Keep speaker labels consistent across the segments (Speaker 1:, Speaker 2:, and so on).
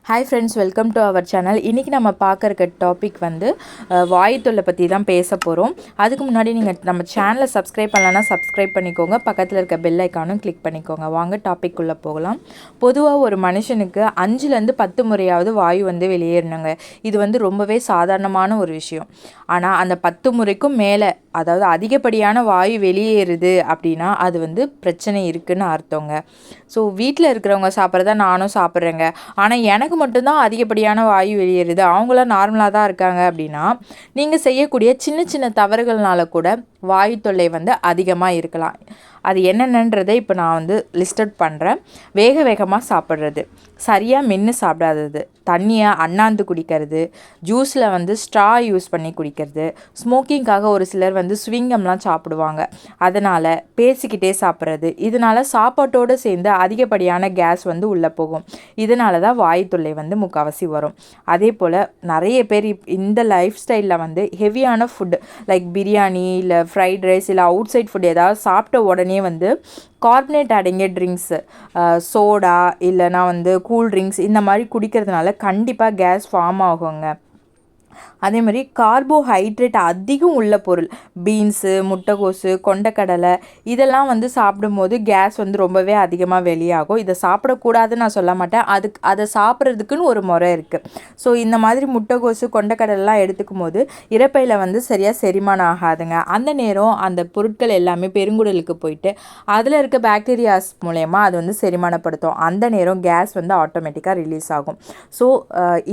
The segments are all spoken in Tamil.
Speaker 1: Hi friends, welcome to our channel. இன்றைக்கி நம்ம பார்க்குற டாபிக் வந்து வாயு தொல்லை பற்றி தான் பேச போகிறோம். அதுக்கு முன்னாடி நீங்கள் நம்ம சேனலை சப்ஸ்கிரைப் பண்ணலன்னா சப்ஸ்கிரைப் பண்ணிக்கோங்க, பக்கத்தில் இருக்க பெல் ஐக்கானும் கிளிக் பண்ணிக்கோங்க. வாங்க டாபிக்குள்ளே போகலாம். பொதுவாக ஒரு மனுஷனுக்கு 5லேருந்து 10 முறையாவது வாயு வந்து வெளியேறணுங்க. இது வந்து ரொம்பவே சாதாரணமான ஒரு விஷயம். ஆனால் அந்த 10 முறைக்கும் மேலே, அதாவது அதிகப்படியான வாயு வெளியேறுது அப்படின்னா அது வந்து பிரச்சனை இருக்குதுன்னு அர்த்தங்க. ஸோ வீட்டில் இருக்கிறவங்க சாப்பிட்றத நானும் சாப்பிட்றேங்க, ஆனால் எனக்கு மட்டும்தான் அதிகப்படியான வாயு வெளியேறுது, அவங்களாம் நார்மலாக தான் இருக்காங்க அப்படின்னா, நீங்கள் செய்யக்கூடிய சின்ன சின்ன தவறுகள்னால கூட வாயு தொல்லை வந்து அதிகமாக இருக்கலாம். அது என்னென்னன்றதை இப்போ நான் வந்து லிஸ்ட் அவுட் பண்ணுறேன். வேகமாக சாப்பிட்றது, சரியாக மென்று சாப்பிடாதது, தண்ணியை அண்ணாந்து குடிக்கிறது, ஜூஸில் வந்து ஸ்ட்ரா யூஸ் பண்ணி குடிக்கிறது, ஸ்மோக்கிங்காக ஒரு சிலர் வந்து ஸ்விங்கம்லாம் சாப்பிடுவாங்க, அதனால் பேசிக்கிட்டே சாப்பிட்றது. இதனால் சாப்பாட்டோடு சேர்ந்து அதிகப்படியான கேஸ் வந்து உள்ளே போகும். இதனால தான் வாயு தொல்லை வந்து முக்கால்வாசி வரும். அதே போல் நிறைய பேர் இந்த லைஃப் ஸ்டைலில் வந்து ஹெவியான ஃபுட்டு லைக் பிரியாணி இல்லை ஃப்ரைட் ரைஸ் இல்லை அவுட் சைட் ஃபுட் ஏதாவது சாப்பிட்ட உடனே வந்து கார்பனேட் அடங்கிய ட்ரிங்க்ஸு, சோடா இல்லைனா வந்து கூல் ட்ரிங்க்ஸ் இந்த மாதிரி குடிக்கிறதுனால கண்டிப்பாக கேஸ் ஃபார்ம் ஆகுங்க. அதே மாதிரி கார்போஹைட்ரேட் அதிகம் உள்ள பொருள், பீன்ஸு, முட்டைகோஸு, கொண்டக்கடலை இதெல்லாம் வந்து சாப்பிடும்போது கேஸ் வந்து ரொம்பவே அதிகமாக வெளியாகும். இதை சாப்பிடக்கூடாதுன்னு நான் சொல்ல மாட்டேன், அதை சாப்பிட்றதுக்குன்னு ஒரு முறை இருக்குது. ஸோ இந்த மாதிரி முட்டைகோஸு, கொண்டக்கடலைலாம் எடுத்துக்கும் போது இரைப்பையில் வந்து சரியாக செரிமானம் ஆகாதுங்க. அந்த நேரம் அந்த பொருட்கள் எல்லாமே பெருங்குடலுக்கு போயிட்டு அதில் இருக்க பாக்டீரியாஸ் மூலயமா அது வந்து செரிமானப்படுத்தும். அந்த நேரம் கேஸ் வந்து ஆட்டோமேட்டிக்காக ரிலீஸ் ஆகும். ஸோ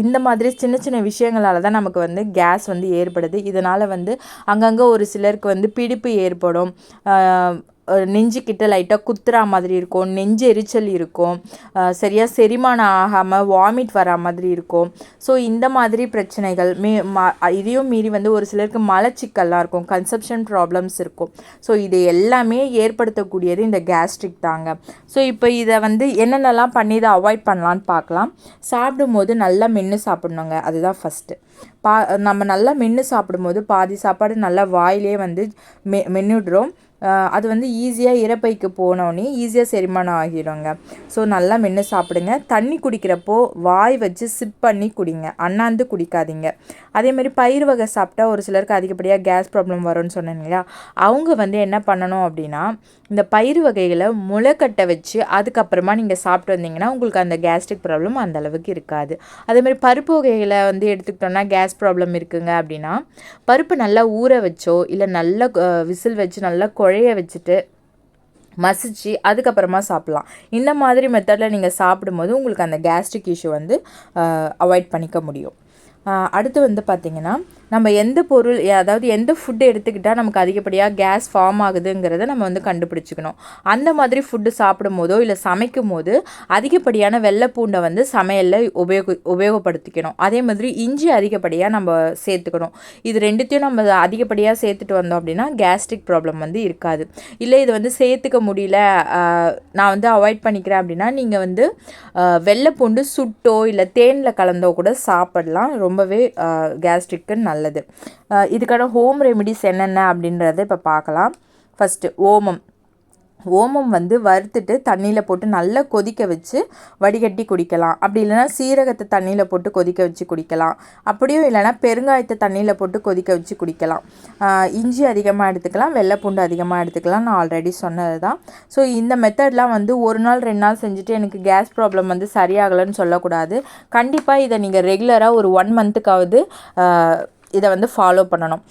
Speaker 1: இந்த மாதிரி சின்ன சின்ன விஷயங்களால தான் நமக்கு வந்து கேஸ் வந்து ஏற்படுது. இதனால் வந்து அங்கங்கே ஒரு சிலருக்கு வந்து பிடிப்பு ஏற்படும், நெஞ்சுக்கிட்ட லைட்டாக குத்துறா மாதிரி இருக்கும், நெஞ்சு எரிச்சல் இருக்கும், சரியாக செரிமானம் ஆகாமல் வாமிட் வரா மாதிரி இருக்கும். ஸோ இந்த மாதிரி பிரச்சனைகள் இதையும் மீறி வந்து ஒரு சிலருக்கு மலச்சிக்கல்லாம் இருக்கும், கன்சப்ஷன் ப்ராப்ளம்ஸ் இருக்கும். ஸோ இது எல்லாமே ஏற்படுத்தக்கூடியது இந்த கேஸ்ட்ரிக் தாங்க. ஸோ இப்போ இதை வந்து என்னென்னலாம் பண்ணி இதை அவாய்ட் பண்ணலான்னு பார்க்கலாம். சாப்பிடும்போது நல்லா மென்று சாப்பிட்ணுங்க, அதுதான் ஃபஸ்ட்டு. நம்ம நல்லா மென்று சாப்பிடும்போது பாதி சாப்பாடு நல்லா வாயிலே வந்து மென்னுடுறோம். அது வந்து ஈஸியாக இரைப்பைக்கு போனோடனே ஈஸியாக செரிமானம் ஆகிடுங்க. ஸோ நல்லா மென்று சாப்பிடுங்க. தண்ணி குடிக்கிறப்போ வாய் வச்சு சிப் பண்ணி குடிங்க, அண்ணாந்து குடிக்காதீங்க. அதேமாதிரி பயிர் வகை சாப்பிட்டா ஒரு சிலருக்கு அதிகப்படியாக கேஸ் ப்ராப்ளம் வரும்னு சொன்னேன் இல்லையா, அவங்க வந்து என்ன பண்ணணும் அப்படின்னா, இந்த பயிர் வகைகளை முளைக்கட்டை வச்சு அதுக்கப்புறமா நீங்கள் சாப்பிட்டு வந்தீங்கன்னா உங்களுக்கு அந்த கேஸ்ட்ரிக் ப்ராப்ளம் அந்த அளவுக்கு இருக்காது. அதேமாதிரி பருப்பு வகைகளை வந்து எடுத்துக்கிட்டோன்னா கேஸ் ப்ராப்ளம் இருக்குங்க அப்படின்னா, பருப்பு நல்லா ஊற வச்சோ இல்லை நல்லா விசில் வச்சு நல்லா குழைய வச்சுட்டு மசிச்சு அதுக்கப்புறமா சாப்பிட்லாம். இந்த மாதிரி மெத்தடில் நீங்கள் சாப்பிடும்போது உங்களுக்கு அந்த கேஸ்ட்ரிக் இஷ்யூ வந்து அவாய்ட் பண்ணிக்க முடியும். அடுத்து வந்து பார்த்திங்கன்னா, நம்ம எந்த பொருள், அதாவது எந்த ஃபுட்டு எடுத்துக்கிட்டால் நமக்கு அதிகப்படியாக கேஸ் ஃபார்ம் ஆகுதுங்கிறத நம்ம வந்து கண்டுபிடிச்சிக்கணும். அந்த மாதிரி ஃபுட்டு சாப்பிடும் போதோ இல்லை சமைக்கும் போது அதிகப்படியான வெள்ளைப்பூண்டை வந்து சமையலில் உபயோகப்படுத்திக்கணும். அதே மாதிரி இஞ்சி அதிகப்படியாக நம்ம சேர்த்துக்கணும். இது ரெண்டுத்தையும் நம்ம அதிகப்படியாக சேர்த்துட்டு வந்தோம் அப்படின்னா கேஸ்ட்ரிக் ப்ராப்ளம் வந்து இருக்காது. இல்லை இது வந்து சேர்த்துக்க முடியல, நான் வந்து அவாய்ட் பண்ணிக்கிறேன் அப்படின்னா நீங்கள் வந்து வெள்ளைப்பூண்டு சுட்டோ இல்லை தேனில் கலந்தோ கூட சாப்பிடலாம். ரொம்பவே கேஸ்ட்ரிக்கு நல்லது. இதுக்கான ஹோம் ரெமிடிஸ் என்னென்ன அப்படின்றத இப்போ பார்க்கலாம். ஃபஸ்ட்டு ஓமம் வந்து வறுத்துட்டு தண்ணியில் போட்டு நல்லா கொதிக்க வச்சு வடிகட்டி குடிக்கலாம். அப்படி இல்லைனா சீரகத்தை தண்ணியில் போட்டு கொதிக்க வச்சு குடிக்கலாம். அப்படியும் இல்லைனா பெருங்காயத்தை தண்ணியில் போட்டு கொதிக்க வச்சு குடிக்கலாம். இஞ்சி அதிகமாக எடுத்துக்கலாம், வெள்ளைப்பூண்டு அதிகமாக எடுத்துக்கலாம், நான் ஆல்ரெடி சொன்னது தான். ஸோ இந்த மெத்தட்லாம் வந்து ஒரு நாள் 2 நாள் செஞ்சுட்டு எனக்கு கேஸ் ப்ராப்ளம் வந்து சரியாகலைன்னு சொல்லக்கூடாது. கண்டிப்பாக இதை நீங்கள் ரெகுலராக ஒரு 1 மந்த்துக்காவது இதை வந்து ஃபாலோ பண்ணணும்.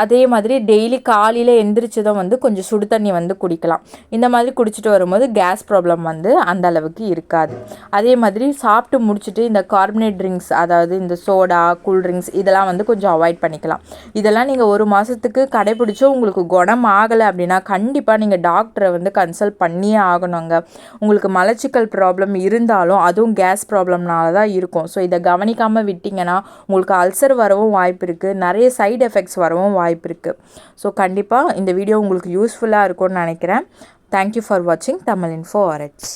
Speaker 1: அதே மாதிரி டெய்லி காலையில் எந்திரிச்சதும் வந்து கொஞ்சம் சுடு தண்ணி வந்து குடிக்கலாம். இந்த மாதிரி குடிச்சிட்டு வரும்போது கேஸ் ப்ராப்ளம் வந்து அந்த அளவுக்கு இருக்காது. அதே மாதிரி சாப்பிட்டு முடிச்சுட்டு இந்த கார்பனேட் ட்ரிங்க்ஸ், அதாவது இந்த சோடா, கூல் ட்ரிங்க்ஸ் இதெல்லாம் வந்து கொஞ்சம் அவாய்ட் பண்ணிக்கலாம். இதெல்லாம் நீங்கள் 1 மாதத்துக்கு கடைப்பிடிச்சோ உங்களுக்கு குணம் ஆகலை அப்படின்னா கண்டிப்பாக நீங்கள் டாக்டரை வந்து கன்சல்ட் பண்ணியே ஆகணுங்க. உங்களுக்கு மலச்சிக்கல் ப்ராப்ளம் இருந்தாலும் அதுவும் கேஸ் ப்ராப்ளம்னால தான் இருக்கும். ஸோ இதை கவனிக்காமல் விட்டிங்கன்னா உங்களுக்கு அல்சர் வரவும் வாய்ப்பு இருக்குது, நிறைய சைடு எஃபெக்ட்ஸ் வரவும் வாய்ப்பு இருக்குது. ஸோ கண்டிப்பாக இந்த வீடியோ உங்களுக்கு யூஸ்ஃபுல்லாக இருக்கும்னு நினைக்கிறேன். தேங்க்யூ ஃபார் வாட்சிங் தமிழ் இன்ஃபோ ஆர்எச்.